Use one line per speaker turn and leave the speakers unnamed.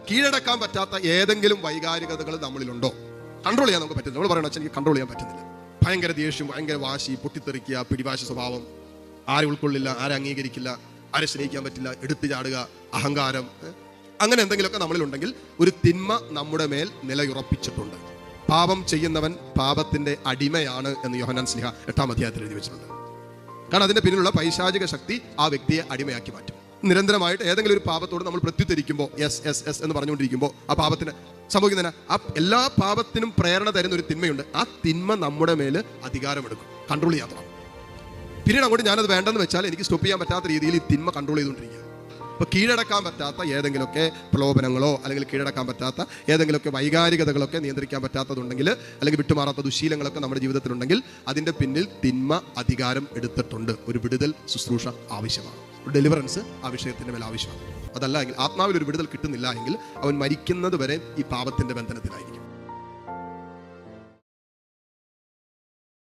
കീഴടക്കാൻ പറ്റാത്ത ഏതെങ്കിലും വൈകാരികതകൾ നമ്മളിലുണ്ടോ? കൺട്രോൾ ചെയ്യാൻ നമുക്ക് പറ്റുന്നില്ല. നമ്മൾ പറയണം, അച്ഛൻ എനിക്ക് കൺട്രോൾ ചെയ്യാൻ പറ്റുന്നില്ല. ഭയങ്കര ദേഷ്യം, ഭയങ്കര വാശി, പൊട്ടിത്തെറിക്കുക, പിടിവാശി സ്വഭാവം, ആരെ ഉൾക്കൊള്ളില്ല, ആരെ അംഗീകരിക്കില്ല, ആരെ സ്നേഹിക്കാൻ പറ്റില്ല, എടുത്തു ചാടുക, അഹങ്കാരം, അങ്ങനെ എന്തെങ്കിലുമൊക്കെ നമ്മളിലുണ്ടെങ്കിൽ ഒരു തിന്മ നമ്മുടെ മേൽ നിലയുറപ്പിച്ചിട്ടുണ്ട്. പാപം ചെയ്യുന്നവൻ പാപത്തിന്റെ അടിമയാണ് എന്ന് യോഹന്നാൻ ശ്ലീഹ 8-ാം അധ്യായത്തിൽ എഴുതി വെച്ചിട്ടുണ്ട്. കാരണം അതിന്റെ പിന്നിലുള്ള പൈശാചിക ശക്തി ആ വ്യക്തിയെ അടിമയാക്കി മാറ്റും. നിരന്തരമായിട്ട് ഏതെങ്കിലും ഒരു പാപത്തോട് നമ്മൾ പ്രത്യുത്തരിക്കുമ്പോൾ, എസ് എസ് എസ് എന്ന് പറഞ്ഞുകൊണ്ടിരിക്കുമ്പോൾ ആ പാപത്തിന് സംഭവിക്കുന്നതിന് ആ എല്ലാ പാപത്തിനും പ്രേരണ തരുന്ന ഒരു തിന്മയുണ്ട്. ആ തിന്മ നമ്മുടെ മേൽ അധികാരമെടുക്കും, കൺട്രോൾ ചെയ്യാത്തതാണ്. പിന്നീട് അങ്ങോട്ട് ഞാനത് വേണ്ടെന്ന് വെച്ചാൽ എനിക്ക് സ്റ്റോപ്പ് ചെയ്യാൻ പറ്റാത്ത രീതിയിൽ ഈ തിന്മ കൺട്രോൾ ചെയ്തുകൊണ്ടിരിക്കുക. അപ്പോൾ കീഴടക്കാൻ പറ്റാത്ത ഏതെങ്കിലുമൊക്കെ പ്രലോഭനങ്ങളോ അല്ലെങ്കിൽ കീഴടക്കാൻ പറ്റാത്ത ഏതെങ്കിലുമൊക്കെ വൈകാരികതകളൊക്കെ നിയന്ത്രിക്കാൻ പറ്റാത്തതുണ്ടെങ്കിൽ, അല്ലെങ്കിൽ വിട്ടുമാറാത്ത ദുശീലങ്ങളൊക്കെ നമ്മുടെ ജീവിതത്തിലുണ്ടെങ്കിൽ അതിൻ്റെ പിന്നിൽ തിന്മ അധികാരം എടുത്തിട്ടുണ്ട്. ഒരു വിടുതൽ ശുശ്രൂഷ ആവശ്യമാണ്, ഒരു ഡെലിവറൻസ് ആ വിഷയത്തിൻ്റെ മേൽ ആവശ്യമാണ്. അതല്ല എങ്കിൽ, ആത്മാവിൽ ഒരു വിടുതൽ കിട്ടുന്നില്ല എങ്കിൽ അവൻ മരിക്കുന്നത് വരെ ഈ പാപത്തിൻ്റെ ബന്ധനത്തിലായിരിക്കും.